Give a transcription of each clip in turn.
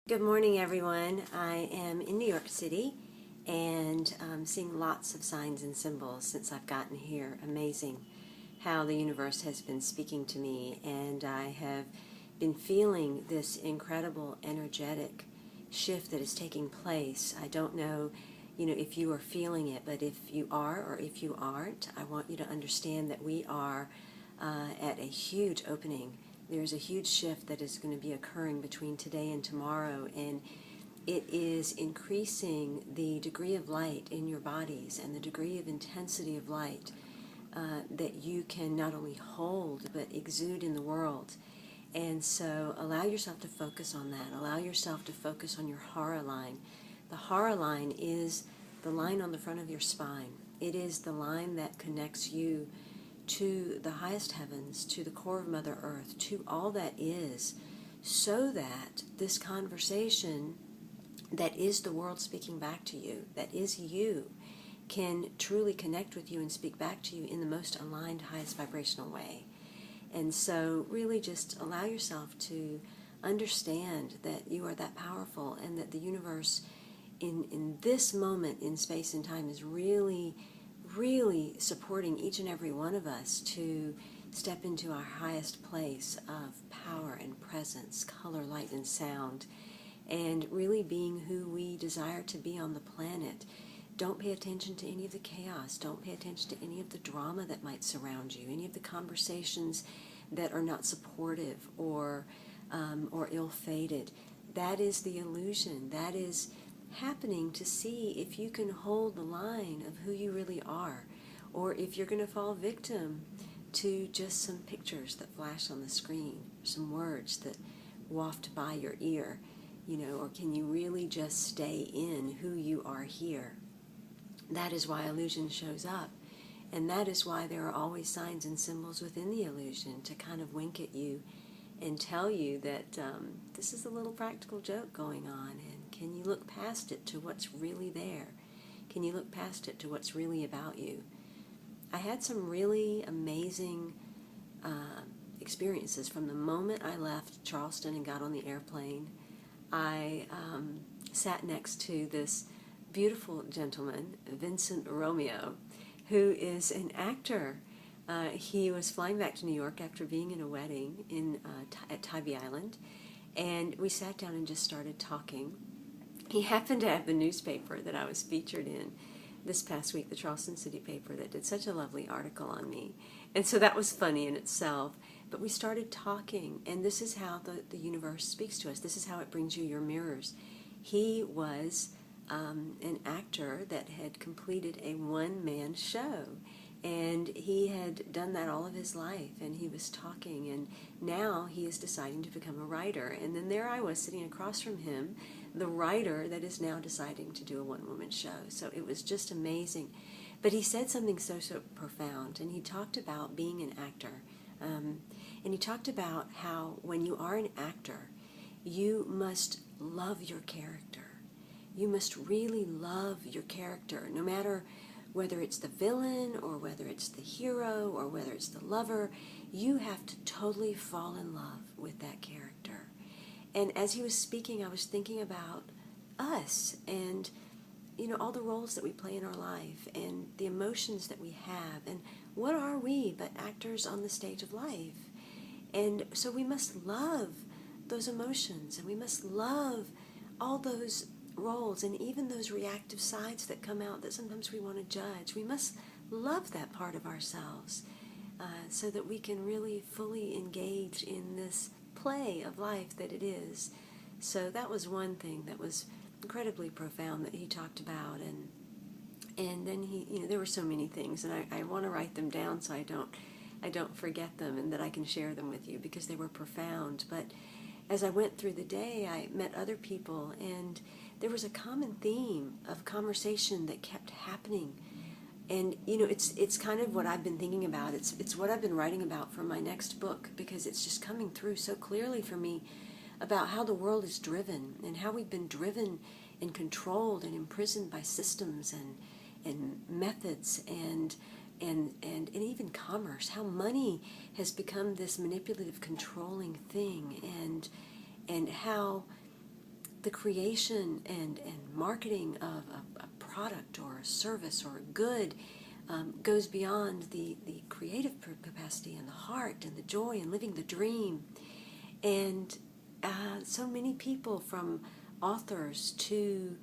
Good morning, everyone. I am in New York City and seeing lots of signs and symbols since I've gotten here. Amazing how the universe has been speaking to me, and I have been feeling this incredible energetic shift that is taking place. I don't know, if you are feeling it, but if you are or if you aren't, I want you to understand that we are at a huge opening. There's a huge shift that is going to be occurring between today and tomorrow, and it is increasing the degree of light in your bodies and the degree of intensity of light that you can not only hold but exude in the world. And so allow yourself to focus on that. Allow yourself to focus on your hara line. The hara line is the line on the front of your spine. It is the line that connects you to the highest heavens, to the core of Mother Earth, to all that is, so that this conversation that is the world speaking back to you, that is you, can truly connect with you and speak back to you in the most aligned, highest vibrational way. And so really just allow yourself to understand that you are that powerful, and that the universe in this moment in space and time is really supporting each and every one of us to step into our highest place of power and presence, color, light, and sound, and really being who we desire to be on the planet. Don't pay attention to any of the chaos. Don't pay attention to any of the drama that might surround you, any of the conversations that are not supportive or ill-fated. That is the illusion. That is happening to see if you can hold the line of who you really are, or if you're going to fall victim to just some pictures that flash on the screen, some words that waft by your ear, or can you really just stay in who you are here? That is why illusion shows up, and that is why there are always signs and symbols within the illusion to kind of wink at you and tell you that this is a little practical joke going on, and can you look past it to what's really there? Can you look past it to what's really about you? I had some really amazing experiences from the moment I left Charleston and got on the airplane. I sat next to this beautiful gentleman, Vincent Romeo, who is an actor. He was flying back to New York after being in a wedding at Tybee Island, and we sat down and just started talking. He happened to have the newspaper that I was featured in this past week, the Charleston City paper, that did such a lovely article on me. And so that was funny in itself. But we started talking, and this is how the universe speaks to us. This is how it brings you your mirrors. He was an actor that had completed a one-man show, and he had done that all of his life, and he was talking, and now he is deciding to become a writer. And then there I was sitting across from him, the writer that is now deciding to do a one-woman show. So it was just amazing. But he said something so profound, and he talked about being an actor. And he talked about how when you are an actor, you must love your character. You must really love your character, no matter whether it's the villain or whether it's the hero or whether it's the lover. You have to totally fall in love with that character. And as he was speaking, I was thinking about us and, all the roles that we play in our life and the emotions that we have. And what are we but actors on the stage of life? And so we must love those emotions, and we must love all those roles, and even those reactive sides that come out that sometimes we want to judge. We must love that part of ourselves so that we can really fully engage in this play of life that it is. So that was one thing that was incredibly profound that he talked about, and then he, there were so many things, and I want to write them down so I don't forget them, and that I can share them with you because they were profound. But as I went through the day, I met other people, and there was a common theme of conversation that kept happening. And, it's kind of what I've been thinking about. It's what I've been writing about for my next book, because it's just coming through so clearly for me about how the world is driven, and how we've been driven and controlled and imprisoned by systems and methods and even commerce, how money has become this manipulative, controlling thing, and how the creation and marketing of a product or a service or a good goes beyond the creative capacity and the heart and the joy and living the dream. And so many people, from authors to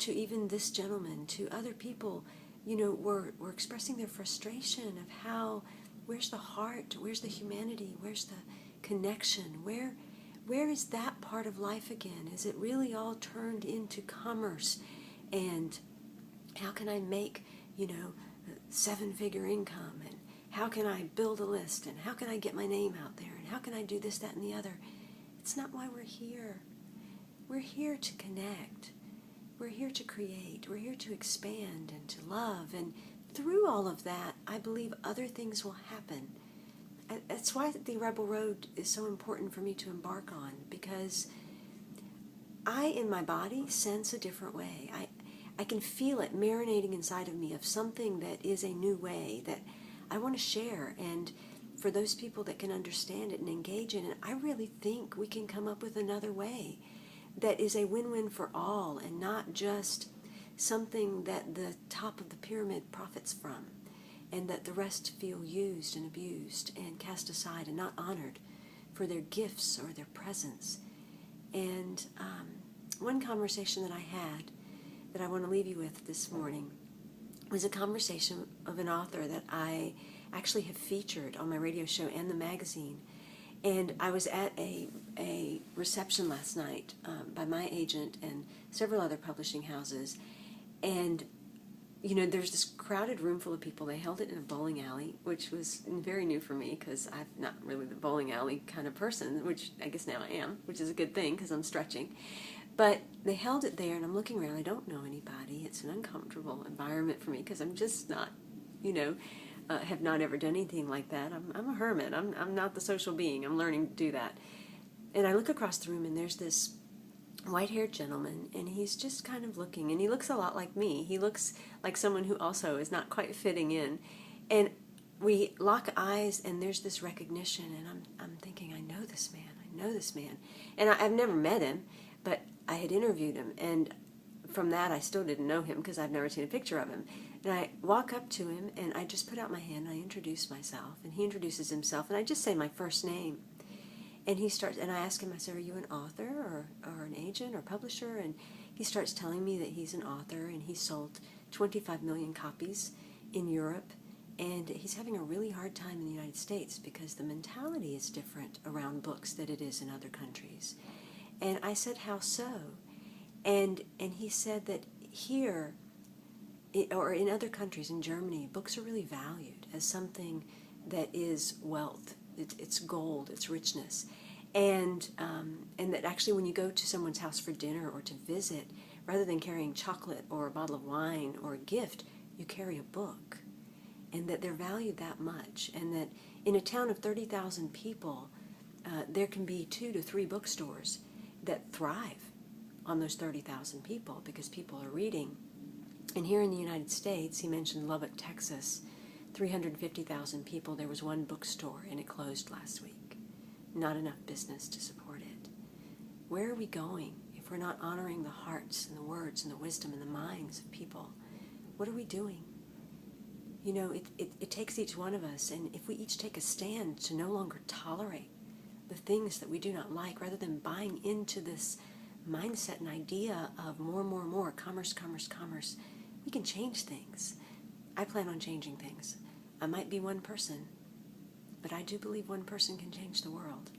even this gentleman, to other people, were expressing their frustration of how, where's the heart, where's the humanity, where's the connection, where is that part of life again? Is it really all turned into commerce? And how can I make, 7-figure income? And how can I build a list? And how can I get my name out there? And how can I do this, that, and the other? It's not why we're here. We're here to connect. We're here to create. We're here to expand and to love. And through all of that, I believe other things will happen. That's why the Rebel Road is so important for me to embark on, because I, in my body, sense a different way. I can feel it marinating inside of me of something that is a new way that I want to share. And for those people that can understand it and engage in it, I really think we can come up with another way that is a win-win for all, and not just something that the top of the pyramid profits from, and that the rest feel used and abused and cast aside and not honored for their gifts or their presence. And one conversation that I had that I want to leave you with this morning was a conversation of an author that I actually have featured on my radio show and the magazine. And I was at a reception last night by my agent and several other publishing houses. And, there's this crowded room full of people. They held it in a bowling alley, which was very new for me because I'm not really the bowling alley kind of person, which I guess now I am, which is a good thing because I'm stretching. But they held it there, and I'm looking around. I don't know anybody. It's an uncomfortable environment for me because I'm just not, have not ever done anything like that. I'm a hermit. I'm not the social being. I'm learning to do that. And I look across the room, and there's this white-haired gentleman, and he's just kind of looking, and he looks a lot like me. He looks like someone who also is not quite fitting in. And we lock eyes, and there's this recognition, and I'm thinking, I know this man. I know this man. And I've never met him, but I had interviewed him, and from that I still didn't know him because I've never seen a picture of him. And I walk up to him, and I just put out my hand, and I introduce myself, and he introduces himself, and I just say my first name. And he starts, and I ask him, I said, are you an author or an agent or publisher? And he starts telling me that he's an author, and he sold 25 million copies in Europe, and he's having a really hard time in the United States because the mentality is different around books than it is in other countries. And I said, how so? And he said that here, or in other countries, in Germany, books are really valued as something that is wealth. It's gold, it's richness. And that actually when you go to someone's house for dinner or to visit, rather than carrying chocolate or a bottle of wine or a gift, you carry a book. And that they're valued that much. And that in a town of 30,000 people, there can be 2 to 3 bookstores that thrive on those 30,000 people because people are reading. And here in the United States, he mentioned Lubbock, Texas, 350,000 people. There was one bookstore, and it closed last week. Not enough business to support it. Where are we going if we're not honoring the hearts and the words and the wisdom and the minds of people? What are we doing? It takes each one of us, and if we each take a stand to no longer tolerate the things that we do not like, rather than buying into this mindset and idea of more, commerce, we can change things. I plan on changing things. I might be one person, but I do believe one person can change the world.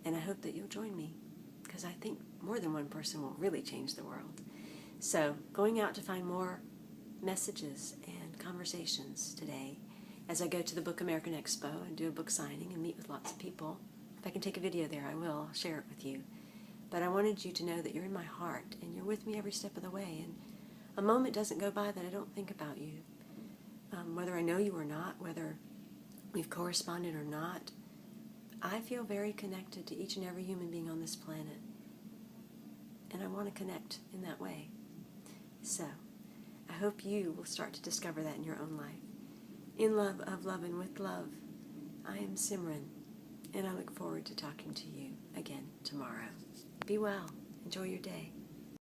And I hope that you'll join me, because I think more than one person will really change the world. So, going out to find more messages and conversations today as I go to the Book American Expo and do a book signing and meet with lots of people. If I can take a video there, I will. I'll share it with you. But I wanted you to know that you're in my heart, and you're with me every step of the way. And a moment doesn't go by that I don't think about you. Whether I know you or not, whether we've corresponded or not, I feel very connected to each and every human being on this planet. And I want to connect in that way. So, I hope you will start to discover that in your own life. In love, of love, and with love, I am Simran, and I look forward to talking to you again tomorrow. Be well. Enjoy your day.